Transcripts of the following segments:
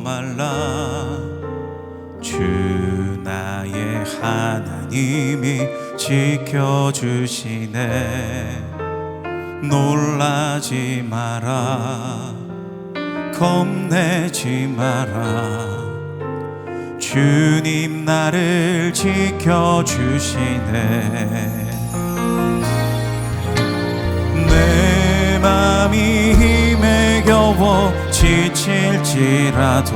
말라. 주 나의 하나님이 지켜주시네. 놀라지 마라, 겁내지 마라. 주님 나를 지켜주시네. 내 맘이 힘에 겨워 지칠지라도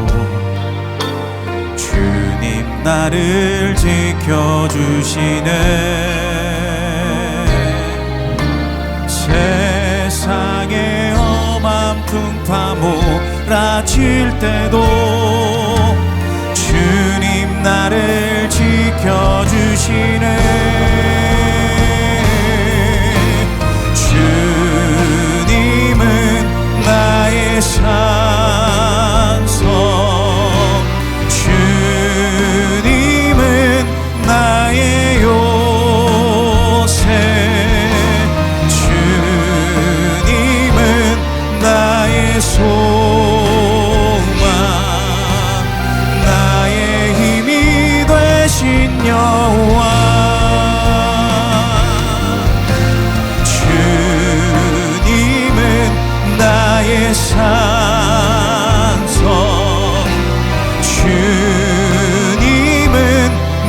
주님 나를 지켜주시네. 세상에 험한 풍파 몰아칠 때도 주님 나를 지켜주시네. 주님은 나의 산성, 주님은 나의 요새, 주님은 나의 소망, 나의 힘이 되신 여호와. 주님은 나의 산성, 주님은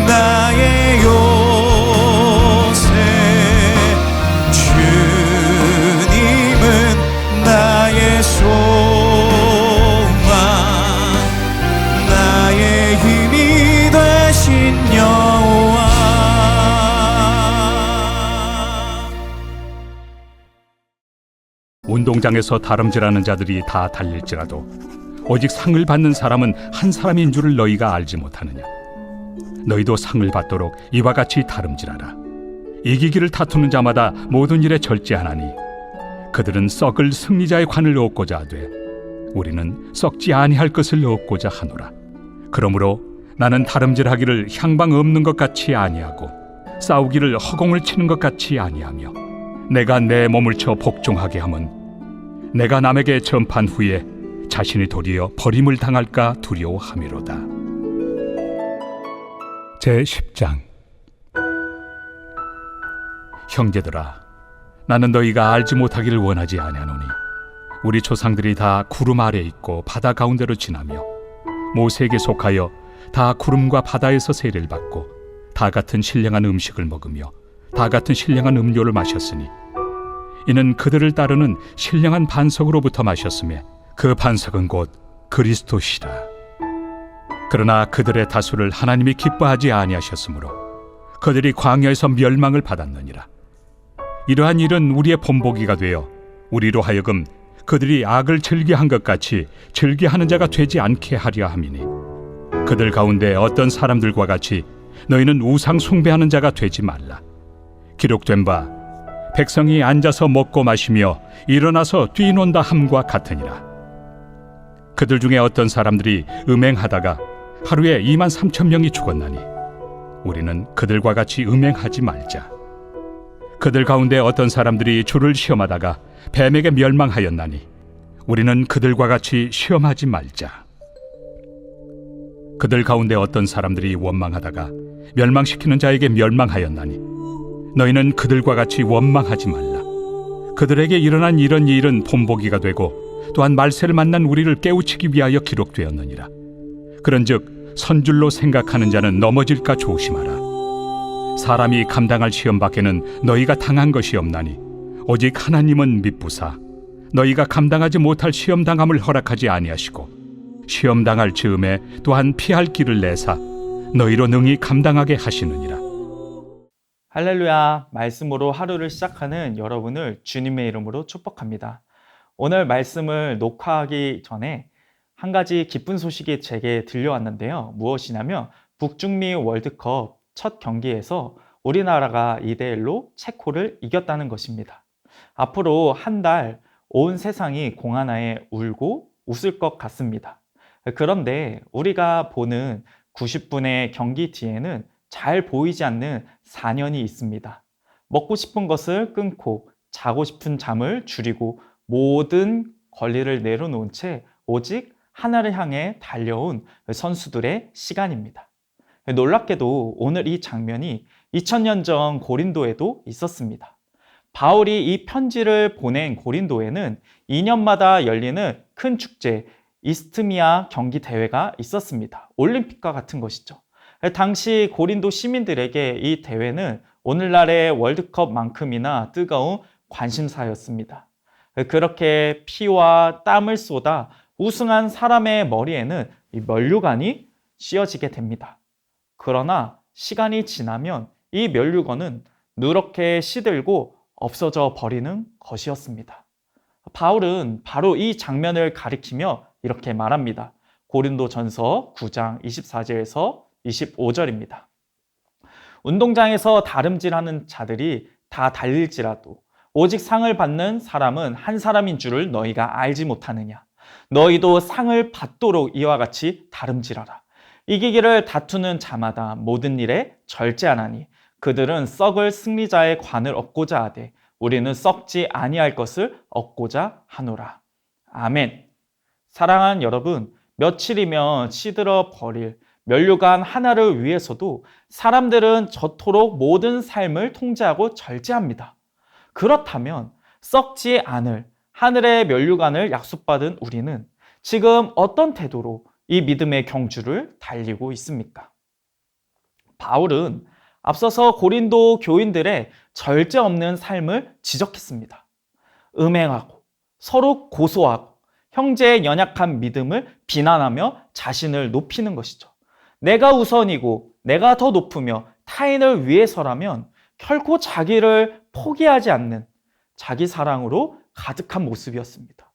나의 요새, 주님은 나의 소망, 나의 힘이 되신 여호와. 운동장에서 다름질하는 자들이 다 달릴지라도 오직 상을 받는 사람은 한 사람인 줄을 너희가 알지 못하느냐. 너희도 상을 받도록 이와 같이 다름질하라. 이기기를 다투는 자마다 모든 일에 절제하나니 그들은 썩을 승리자의 관을 얻고자 하되 우리는 썩지 아니할 것을 얻고자 하노라. 그러므로 나는 다름질하기를 향방 없는 것 같이 아니하고 싸우기를 허공을 치는 것 같이 아니하며 내가 내 몸을 쳐 복종하게 함은 내가 남에게 전판 후에 자신이 도리어 버림을 당할까 두려워함이로다. 제10장. 형제들아, 나는 너희가 알지 못하기를 원하지 아니하노니 우리 조상들이 다 구름 아래 있고 바다 가운데로 지나며 모세에게 속하여 다 구름과 바다에서 세례를 받고 다 같은 신령한 음식을 먹으며 다 같은 신령한 음료를 마셨으니 이는 그들을 따르는 신령한 반석으로부터 마셨으며 그 반석은 곧 그리스도시라. 그러나 그들의 다수를 하나님이 기뻐하지 아니하셨으므로 그들이 광야에서 멸망을 받았느니라. 이러한 일은 우리의 본보기가 되어 우리로 하여금 그들이 악을 즐겨한 것 같이 즐겨하는 자가 되지 않게 하려 함이니 그들 가운데 어떤 사람들과 같이 너희는 우상 숭배하는 자가 되지 말라. 기록된 바 백성이 앉아서 먹고 마시며 일어나서 뛰논다 함과 같으니라. 그들 중에 어떤 사람들이 음행하다가 하루에 23,000명이 죽었나니 우리는 그들과 같이 음행하지 말자. 그들 가운데 어떤 사람들이 주를 시험하다가 뱀에게 멸망하였나니 우리는 그들과 같이 시험하지 말자. 그들 가운데 어떤 사람들이 원망하다가 멸망시키는 자에게 멸망하였나니 너희는 그들과 같이 원망하지 말라. 그들에게 일어난 이런 일은 본보기가 되고 또한 말세를 만난 우리를 깨우치기 위하여 기록되었느니라. 그런즉 선줄로 생각하는 자는 넘어질까 조심하라. 사람이 감당할 시험 밖에는 너희가 당한 것이 없나니 오직 하나님은 미쁘사 너희가 감당하지 못할 시험 당함을 허락하지 아니하시고 시험 당할 즈음에 또한 피할 길을 내사 너희로 능히 감당하게 하시느니라. 할렐루야. 말씀으로 하루를 시작하는 여러분을 주님의 이름으로 축복합니다. 오늘 말씀을 녹화하기 전에 한 가지 기쁜 소식이 제게 들려왔는데요. 무엇이냐면 북중미 월드컵 첫 경기에서 우리나라가 2대1로 체코를 이겼다는 것입니다. 앞으로 한 달 온 세상이 공하나에 울고 웃을 것 같습니다. 그런데 우리가 보는 90분의 경기 뒤에는 잘 보이지 않는 사연이 있습니다. 먹고 싶은 것을 끊고 자고 싶은 잠을 줄이고 모든 권리를 내려놓은 채 오직 하늘을 향해 달려온 선수들의 시간입니다. 놀랍게도 오늘 이 장면이 2000년 전 고린도에도 있었습니다. 바울이 이 편지를 보낸 고린도에는 2년마다 열리는 큰 축제, 이스트미아 경기 대회가 있었습니다. 올림픽과 같은 것이죠. 당시 고린도 시민들에게 이 대회는 오늘날의 월드컵만큼이나 뜨거운 관심사였습니다. 그렇게 피와 땀을 쏟아 우승한 사람의 머리에는 이 면류관이 씌워지게 됩니다. 그러나 시간이 지나면 이 면류관은 누렇게 시들고 없어져 버리는 것이었습니다. 바울은 바로 이 장면을 가리키며 이렇게 말합니다. 고린도전서 9장 24절에서 25절입니다. 운동장에서 다름질하는 자들이 다 달릴지라도 오직 상을 받는 사람은 한 사람인 줄을 너희가 알지 못하느냐. 너희도 상을 받도록 이와 같이 다름질하라. 이기기를 다투는 자마다 모든 일에 절제하나니 그들은 썩을 승리자의 관을 얻고자 하되 우리는 썩지 아니할 것을 얻고자 하노라. 아멘. 사랑하는 여러분, 며칠이면 시들어 버릴 면류관 하나를 위해서도 사람들은 저토록 모든 삶을 통제하고 절제합니다. 그렇다면 썩지 않을 하늘의 면류관을 약속받은 우리는 지금 어떤 태도로 이 믿음의 경주를 달리고 있습니까? 바울은 앞서서 고린도 교인들의 절제 없는 삶을 지적했습니다. 음행하고 서로 고소하고 형제의 연약한 믿음을 비난하며 자신을 높이는 것이죠. 내가 우선이고 내가 더 높으며 타인을 위해서라면 결코 자기를 포기하지 않는 자기 사랑으로 가득한 모습이었습니다.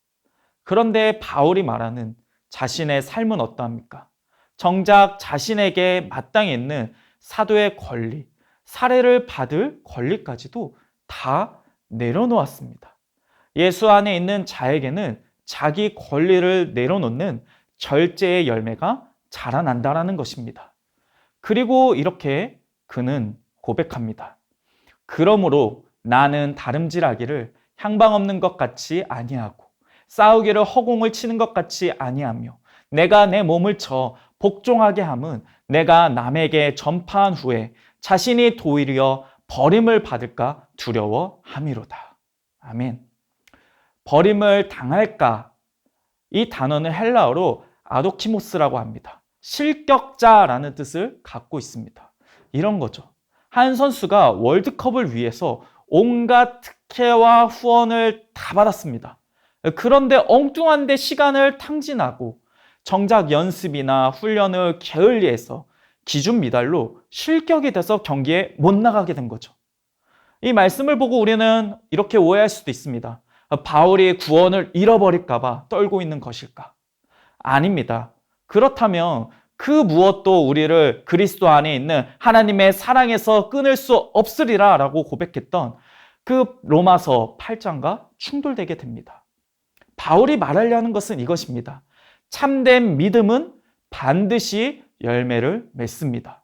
그런데 바울이 말하는 자신의 삶은 어떠합니까? 정작 자신에게 마땅히 있는 사도의 권리, 사례를 받을 권리까지도 다 내려놓았습니다. 예수 안에 있는 자에게는 자기 권리를 내려놓는 절제의 열매가 자라난다라는 것입니다. 그리고 이렇게 그는 고백합니다. 그러므로 나는 다름질하기를 향방 없는 것 같이 아니하고 싸우기를 허공을 치는 것 같이 아니하며 내가 내 몸을 쳐 복종하게 함은 내가 남에게 전파한 후에 자신이 도리어 버림을 받을까 두려워함이로다. 아멘. 버림을 당할까? 이 단어는 헬라어로 아도키모스라고 합니다. 실격자라는 뜻을 갖고 있습니다. 이런 거죠. 한 선수가 월드컵을 위해서 온갖 특혜와 후원을 다 받았습니다. 그런데 엉뚱한데 시간을 탕진하고 정작 연습이나 훈련을 게을리해서 기준 미달로 실격이 돼서 경기에 못 나가게 된 거죠. 이 말씀을 보고 우리는 이렇게 오해할 수도 있습니다. 바울이 구원을 잃어버릴까 봐 떨고 있는 것일까? 아닙니다. 그렇다면 그 무엇도 우리를 그리스도 안에 있는 하나님의 사랑에서 끊을 수 없으리라 라고 고백했던 그 로마서 8장과 충돌되게 됩니다. 바울이 말하려는 것은 이것입니다. 참된 믿음은 반드시 열매를 맺습니다.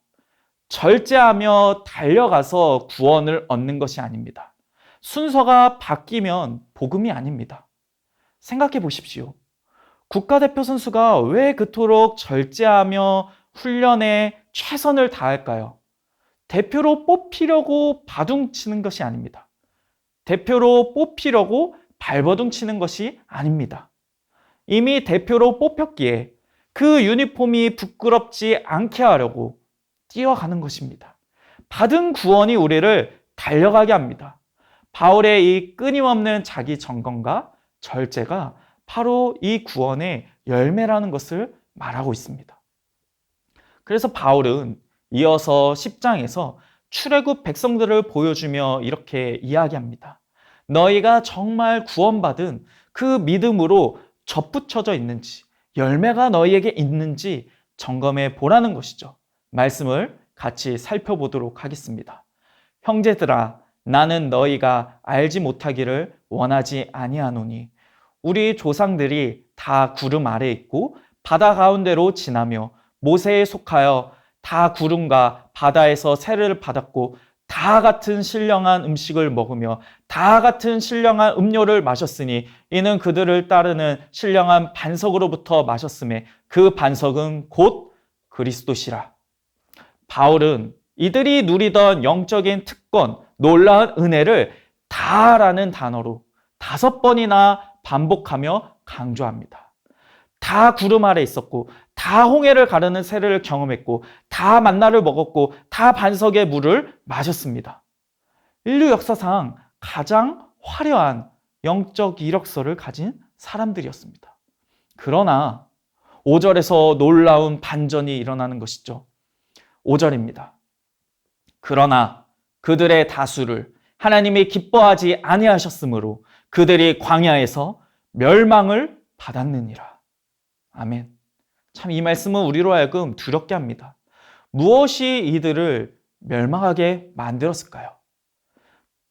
절제하며 달려가서 구원을 얻는 것이 아닙니다. 순서가 바뀌면 복음이 아닙니다. 생각해 보십시오. 국가대표 선수가 왜 그토록 절제하며 훈련에 최선을 다할까요? 대표로 뽑히려고 바둥치는 것이 아닙니다. 대표로 뽑히려고 발버둥 치는 것이 아닙니다. 이미 대표로 뽑혔기에 그 유니폼이 부끄럽지 않게 하려고 뛰어가는 것입니다. 받은 구원이 우리를 달려가게 합니다. 바울의 이 끊임없는 자기 점검과 절제가 바로 이 구원의 열매라는 것을 말하고 있습니다. 그래서 바울은 이어서 10장에서 출애굽 백성들을 보여주며 이렇게 이야기합니다. 너희가 정말 구원받은 그 믿음으로 접붙여져 있는지, 열매가 너희에게 있는지 점검해 보라는 것이죠. 말씀을 같이 살펴보도록 하겠습니다. 형제들아, 나는 너희가 알지 못하기를 원하지 아니하노니 우리 조상들이 다 구름 아래 있고 바다 가운데로 지나며 모세에 속하여 다 구름과 바다에서 세례를 받았고 다 다 같은 신령한 음식을 먹으며 다 같은 신령한 음료를 마셨으니 이는 그들을 따르는 신령한 반석으로부터 마셨음에 그 반석은 곧 그리스도시라. 바울은 이들이 누리던 영적인 특권, 놀라운 은혜를 다라는 단어로 5번이나 반복하며 강조합니다. 다 구름 아래 있었고, 다 홍해를 가르는 세례를 경험했고, 다 만나를 먹었고, 다 반석의 물을 마셨습니다. 인류 역사상 가장 화려한 영적 이력서를 가진 사람들이었습니다. 그러나 5절에서 놀라운 반전이 일어나는 것이죠. 5절입니다. 그러나 그들의 다수를 하나님이 기뻐하지 아니하셨으므로 그들이 광야에서 멸망을 받았느니라. 아멘. 참 이 말씀은 우리로 하여금 두렵게 합니다. 무엇이 이들을 멸망하게 만들었을까요?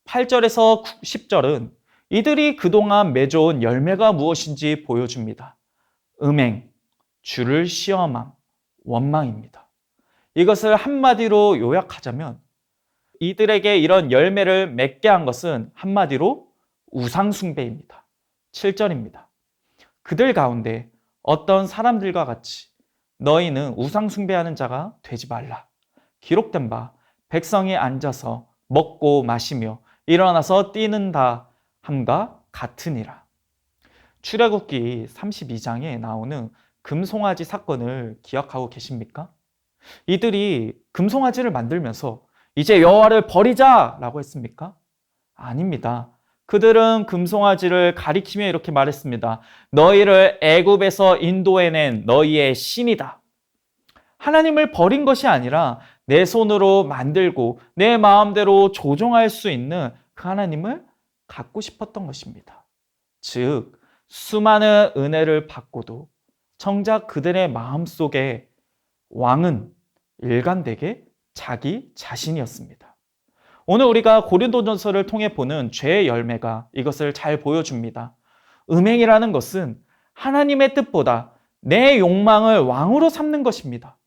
8절에서 10절은 이들이 그동안 맺어온 열매가 무엇인지 보여줍니다. 음행, 주를 시험함, 원망입니다. 이것을 한마디로 요약하자면 이들에게 이런 열매를 맺게 한 것은 한마디로 우상숭배입니다. 7절입니다. 그들 가운데 어떤 사람들과 같이 너희는 우상숭배하는 자가 되지 말라. 기록된 바 백성이 앉아서 먹고 마시며 일어나서 뛰는다 함과 같으니라. 출애굽기 32장에 나오는 금송아지 사건을 기억하고 계십니까? 이들이 금송아지를 만들면서 이제 여호와를 버리자라고 했습니까? 아닙니다. 그들은 금송아지를 가리키며 이렇게 말했습니다. 너희를 애굽에서 인도해낸 너희의 신이다. 하나님을 버린 것이 아니라 내 손으로 만들고 내 마음대로 조종할 수 있는 그 하나님을 갖고 싶었던 것입니다. 즉, 수많은 은혜를 받고도 정작 그들의 마음속에 왕은 일관되게 자기 자신이었습니다. 오늘 우리가 고린도전서를 통해 보는 죄의 열매가 이것을 잘 보여줍니다. 음행이라는 것은 하나님의 뜻보다 내 욕망을 왕으로 삼는 것입니다.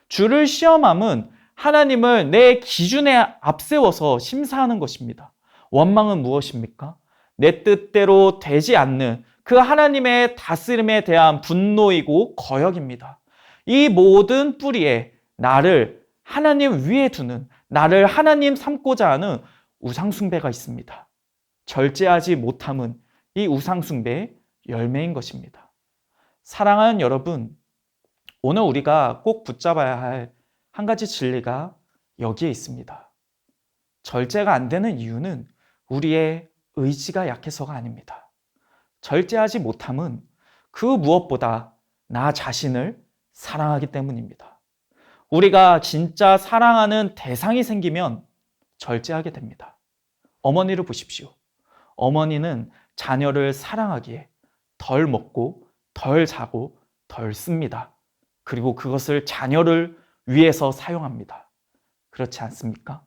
주를 시험함은 하나님을 내 기준에 앞세워서 심사하는 것입니다. 원망은 무엇입니까? 내 뜻대로 되지 않는 그 하나님의 다스림에 대한 분노이고 거역입니다. 이 모든 뿌리에 나를 하나님 위에 두는, 나를 하나님 삼고자 하는 우상숭배가 있습니다. 절제하지 못함은 이 우상숭배의 열매인 것입니다. 사랑하는 여러분, 오늘 우리가 꼭 붙잡아야 할 한 가지 진리가 여기에 있습니다. 절제가 안 되는 이유는 우리의 의지가 약해서가 아닙니다. 절제하지 못함은 그 무엇보다 나 자신을 사랑하기 때문입니다. 우리가 진짜 사랑하는 대상이 생기면 절제하게 됩니다. 어머니를 보십시오. 어머니는 자녀를 사랑하기에 덜 먹고 덜 자고 덜 씁니다. 그리고 그것을 자녀를 위해서 사용합니다. 그렇지 않습니까?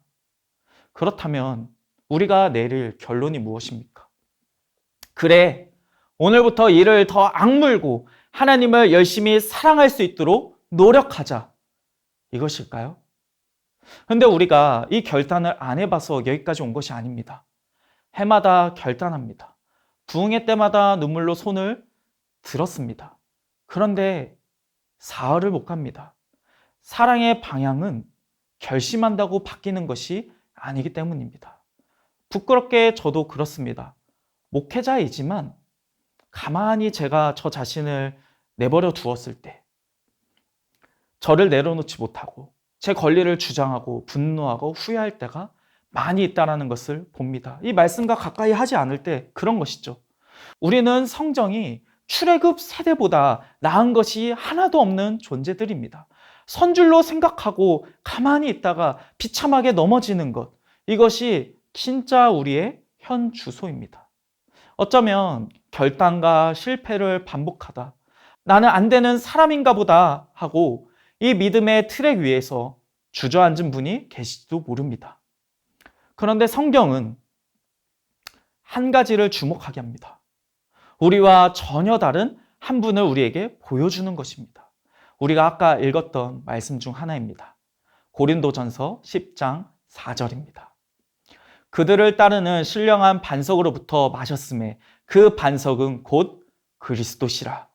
그렇다면 우리가 내릴 결론이 무엇입니까? 그래, 오늘부터 이를 더 악물고 하나님을 열심히 사랑할 수 있도록 노력하자. 이것일까요? 근데 우리가 이 결단을 안 해봐서 여기까지 온 것이 아닙니다. 해마다 결단합니다. 부흥회 때마다 눈물로 손을 들었습니다. 그런데 사흘을 못 갑니다. 사랑의 방향은 결심한다고 바뀌는 것이 아니기 때문입니다. 부끄럽게 저도 그렇습니다. 목회자이지만 가만히 제가 저 자신을 내버려 두었을 때 저를 내려놓지 못하고 제 권리를 주장하고 분노하고 후회할 때가 많이 있다는 것을 봅니다. 이 말씀과 가까이 하지 않을 때 그런 것이죠. 우리는 성정이 출애굽 세대보다 나은 것이 하나도 없는 존재들입니다. 선줄로 생각하고 가만히 있다가 비참하게 넘어지는 것, 이것이 진짜 우리의 현 주소입니다. 어쩌면 결단과 실패를 반복하다 나는 안 되는 사람인가 보다 하고 이 믿음의 트랙 위에서 주저앉은 분이 계실지도 모릅니다. 그런데 성경은 한 가지를 주목하게 합니다. 우리와 전혀 다른 한 분을 우리에게 보여주는 것입니다. 우리가 아까 읽었던 말씀 중 하나입니다. 고린도전서 10장 4절입니다. 그들을 따르는 신령한 반석으로부터 마셨음에 그 반석은 곧 그리스도시라.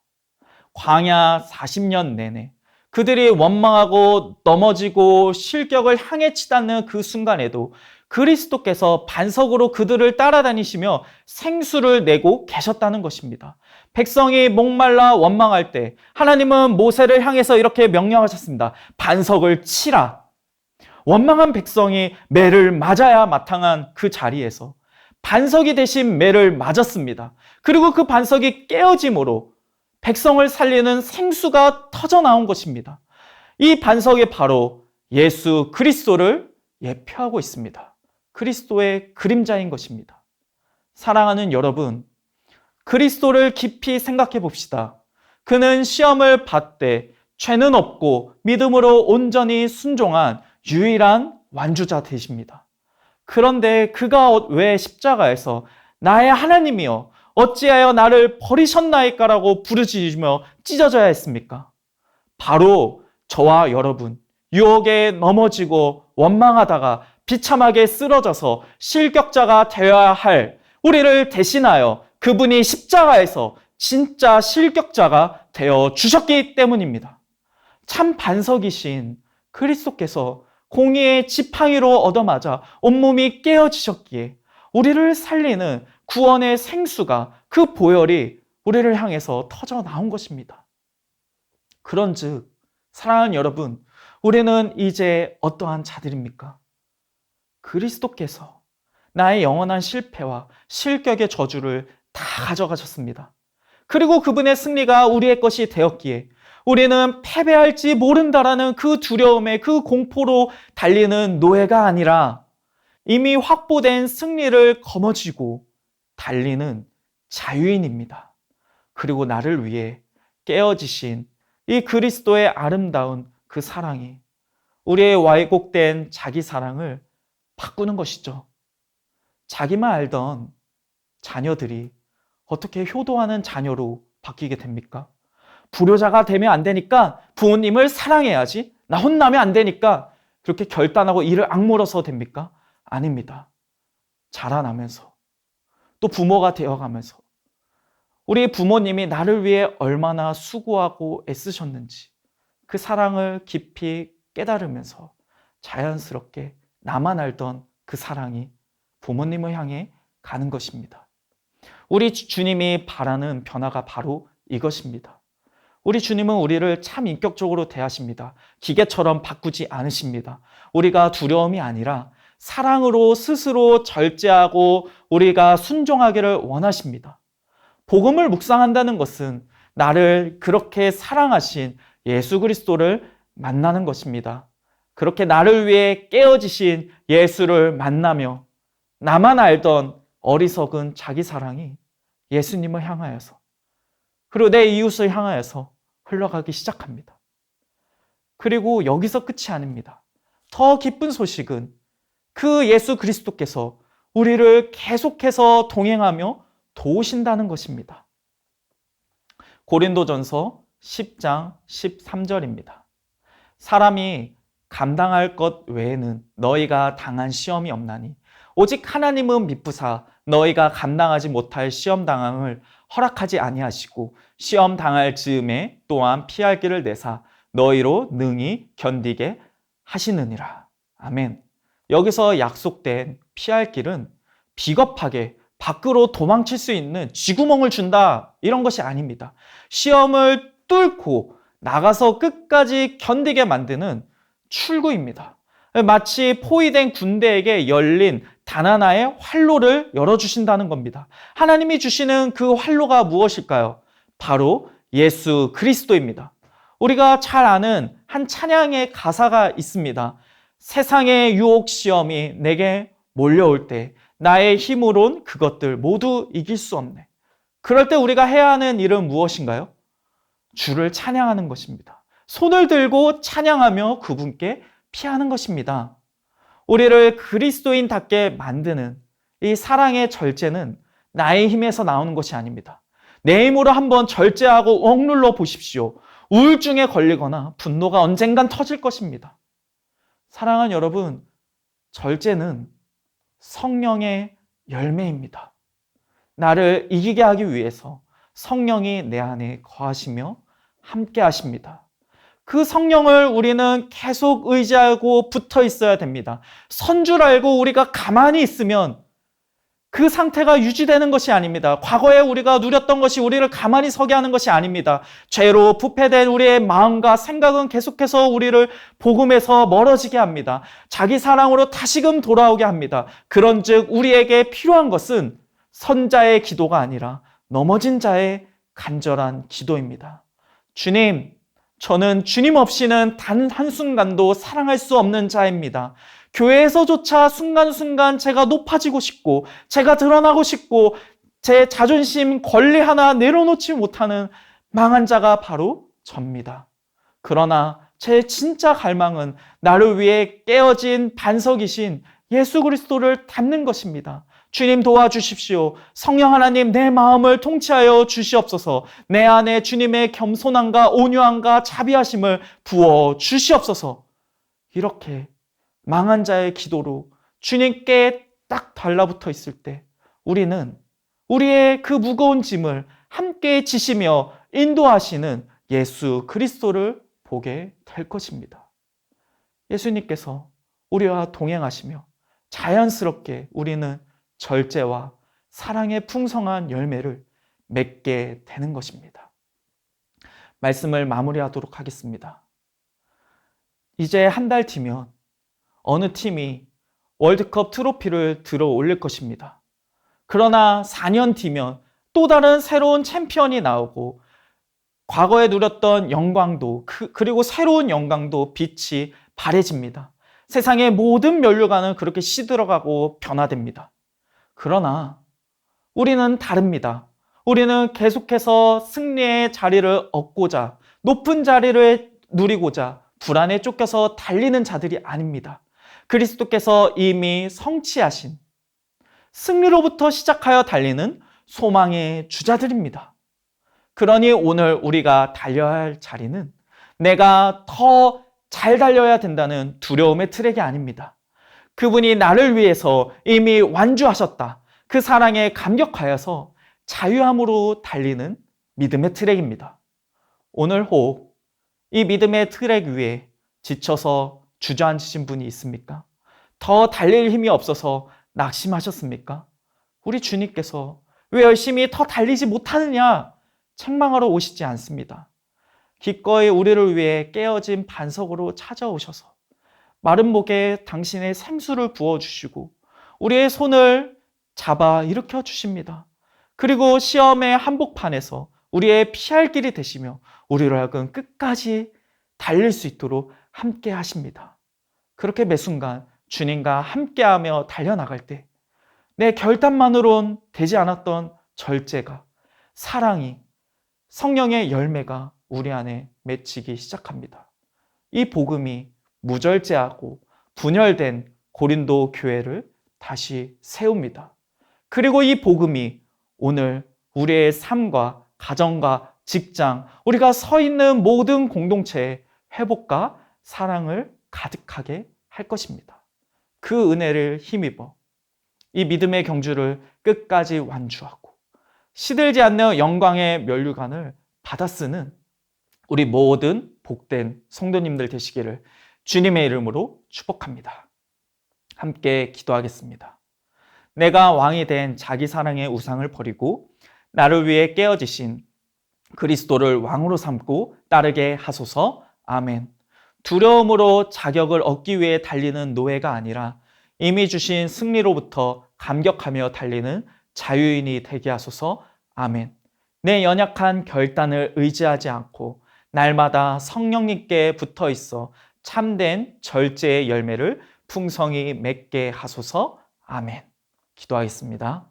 광야 40년 내내 그들이 원망하고 넘어지고 실격을 향해 치닫는 그 순간에도 그리스도께서 반석으로 그들을 따라다니시며 생수를 내고 계셨다는 것입니다. 백성이 목말라 원망할 때 하나님은 모세를 향해서 이렇게 명령하셨습니다. 반석을 치라. 원망한 백성이 매를 맞아야 마땅한 그 자리에서 반석이 대신 매를 맞았습니다. 그리고 그 반석이 깨어짐으로 백성을 살리는 생수가 터져 나온 것입니다. 이 반석이 바로 예수 그리스도를 예표하고 있습니다. 그리스도의 그림자인 것입니다. 사랑하는 여러분, 그리스도를 깊이 생각해 봅시다. 그는 시험을 받되 죄는 없고 믿음으로 온전히 순종한 유일한 완주자 되십니다. 그런데 그가 왜 십자가에서 나의 하나님이여 어찌하여 나를 버리셨나이까라고 부르짖으며 찢어져야 했습니까? 바로 저와 여러분, 유혹에 넘어지고 원망하다가 비참하게 쓰러져서 실격자가 되어야 할 우리를 대신하여 그분이 십자가에서 진짜 실격자가 되어 주셨기 때문입니다. 참 반석이신 그리스도께서 공의의 지팡이로 얻어맞아 온몸이 깨어지셨기에 우리를 살리는 구원의 생수가 그 보혈이 우리를 향해서 터져 나온 것입니다. 그런즉 사랑하는 여러분, 우리는 이제 어떠한 자들입니까? 그리스도께서 나의 영원한 실패와 실격의 저주를 다 가져가셨습니다. 그리고 그분의 승리가 우리의 것이 되었기에 우리는 패배할지 모른다라는 그 두려움에 그 공포로 달리는 노예가 아니라 이미 확보된 승리를 거머쥐고 달리는 자유인입니다. 그리고 나를 위해 깨어지신 이 그리스도의 아름다운 그 사랑이 우리의 왜곡된 자기 사랑을 바꾸는 것이죠. 자기만 알던 자녀들이 어떻게 효도하는 자녀로 바뀌게 됩니까? 불효자가 되면 안 되니까 부모님을 사랑해야지. 나 혼나면 안 되니까 그렇게 결단하고 이를 악물어서 됩니까? 아닙니다. 자라나면서 또 부모가 되어가면서 우리 부모님이 나를 위해 얼마나 수고하고 애쓰셨는지 그 사랑을 깊이 깨달으면서 자연스럽게 나만 알던 그 사랑이 부모님을 향해 가는 것입니다. 우리 주님이 바라는 변화가 바로 이것입니다. 우리 주님은 우리를 참 인격적으로 대하십니다. 기계처럼 바꾸지 않으십니다. 우리가 두려움이 아니라 사랑으로 스스로 절제하고 우리가 순종하기를 원하십니다. 복음을 묵상한다는 것은 나를 그렇게 사랑하신 예수 그리스도를 만나는 것입니다. 그렇게 나를 위해 깨어지신 예수를 만나며 나만 알던 어리석은 자기 사랑이 예수님을 향하여서 그리고 내 이웃을 향하여서 흘러가기 시작합니다. 그리고 여기서 끝이 아닙니다. 더 기쁜 소식은 그 예수 그리스도께서 우리를 계속해서 동행하며 도우신다는 것입니다. 고린도전서 10장 13절입니다. 사람이 감당할 것 외에는 너희가 당한 시험이 없나니 오직 하나님은 미쁘사 너희가 감당하지 못할 시험 당함을 허락하지 아니하시고 시험 당할 즈음에 또한 피할 길을 내사 너희로 능히 견디게 하시느니라. 아멘. 여기서 약속된 피할 길은 비겁하게 밖으로 도망칠 수 있는 쥐구멍을 준다 이런 것이 아닙니다. 시험을 뚫고 나가서 끝까지 견디게 만드는 출구입니다. 마치 포위된 군대에게 열린 단 하나의 활로를 열어주신다는 겁니다. 하나님이 주시는 그 활로가 무엇일까요? 바로 예수 그리스도입니다. 우리가 잘 아는 한 찬양의 가사가 있습니다. 세상의 유혹 시험이 내게 몰려올 때 나의 힘으론 그것들 모두 이길 수 없네. 그럴 때 우리가 해야 하는 일은 무엇인가요? 주를 찬양하는 것입니다. 손을 들고 찬양하며 그분께 피하는 것입니다. 우리를 그리스도인답게 만드는 이 사랑의 절제는 나의 힘에서 나오는 것이 아닙니다. 내 힘으로 한번 절제하고 억눌러 보십시오. 우울증에 걸리거나 분노가 언젠간 터질 것입니다. 사랑하는 여러분, 절제는 성령의 열매입니다. 나를 이기게 하기 위해서 성령이 내 안에 거하시며 함께 하십니다. 그 성령을 우리는 계속 의지하고 붙어 있어야 됩니다. 선 줄 알고 우리가 가만히 있으면 그 상태가 유지되는 것이 아닙니다. 과거에 우리가 누렸던 것이 우리를 가만히 서게 하는 것이 아닙니다. 죄로 부패된 우리의 마음과 생각은 계속해서 우리를 복음에서 멀어지게 합니다. 자기 사랑으로 다시금 돌아오게 합니다. 그런즉 우리에게 필요한 것은 선자의 기도가 아니라 넘어진 자의 간절한 기도입니다. 주님, 저는 주님 없이는 단 한순간도 사랑할 수 없는 자입니다. 교회에서조차 순간순간 제가 높아지고 싶고 제가 드러나고 싶고 제 자존심, 권리 하나 내려놓지 못하는 망한 자가 바로 접니다. 그러나 제 진짜 갈망은 나를 위해 깨어진 반석이신 예수 그리스도를 닮는 것입니다. 주님 도와주십시오. 성령 하나님 내 마음을 통치하여 주시옵소서. 내 안에 주님의 겸손함과 온유함과 자비하심을 부어 주시옵소서. 이렇게 망한 자의 기도로 주님께 딱 달라붙어 있을 때 우리는 우리의 그 무거운 짐을 함께 지시며 인도하시는 예수 그리스도를 보게 될 것입니다. 예수님께서 우리와 동행하시며 자연스럽게 우리는 절제와 사랑의 풍성한 열매를 맺게 되는 것입니다. 말씀을 마무리하도록 하겠습니다. 이제 한 달 뒤면 어느 팀이 월드컵 트로피를 들어 올릴 것입니다. 그러나 4년 뒤면 또 다른 새로운 챔피언이 나오고 과거에 누렸던 영광도 그리고 새로운 영광도 빛이 발해집니다. 세상의 모든 면류관은 그렇게 시들어가고 변화됩니다. 그러나 우리는 다릅니다. 우리는 계속해서 승리의 자리를 얻고자 높은 자리를 누리고자 불안에 쫓겨서 달리는 자들이 아닙니다. 그리스도께서 이미 성취하신 승리로부터 시작하여 달리는 소망의 주자들입니다. 그러니 오늘 우리가 달려야 할 자리는 내가 더 잘 달려야 된다는 두려움의 트랙이 아닙니다. 그분이 나를 위해서 이미 완주하셨다. 그 사랑에 감격하여서 자유함으로 달리는 믿음의 트랙입니다. 오늘 혹 이 믿음의 트랙 위에 지쳐서 주저앉으신 분이 있습니까? 더 달릴 힘이 없어서 낙심하셨습니까? 우리 주님께서 왜 열심히 더 달리지 못하느냐 책망하러 오시지 않습니다. 기꺼이 우리를 위해 깨어진 반석으로 찾아오셔서 마른 목에 당신의 생수를 부어주시고 우리의 손을 잡아 일으켜 주십니다. 그리고 시험의 한복판에서 우리의 피할 길이 되시며 우리로 하여금 끝까지 달릴 수 있도록 함께 하십니다. 그렇게 매 순간 주님과 함께하며 달려나갈 때 내 결단만으론 되지 않았던 절제가, 사랑이, 성령의 열매가 우리 안에 맺히기 시작합니다. 이 복음이 무절제하고 분열된 고린도 교회를 다시 세웁니다. 그리고 이 복음이 오늘 우리의 삶과 가정과 직장, 우리가 서 있는 모든 공동체에 회복과 사랑을 가득하게 할 것입니다. 그 은혜를 힘입어 이 믿음의 경주를 끝까지 완주하고 시들지 않는 영광의 면류관을 받아쓰는 우리 모든 복된 성도님들 되시기를 주님의 이름으로 축복합니다. 함께 기도하겠습니다. 내가 왕이 된 자기 사랑의 우상을 버리고 나를 위해 깨어지신 그리스도를 왕으로 삼고 따르게 하소서. 아멘. 두려움으로 자격을 얻기 위해 달리는 노예가 아니라 이미 주신 승리로부터 감격하며 달리는 자유인이 되게 하소서. 아멘. 내 연약한 결단을 의지하지 않고 날마다 성령님께 붙어 있어 참된 절제의 열매를 풍성히 맺게 하소서. 아멘. 기도하겠습니다.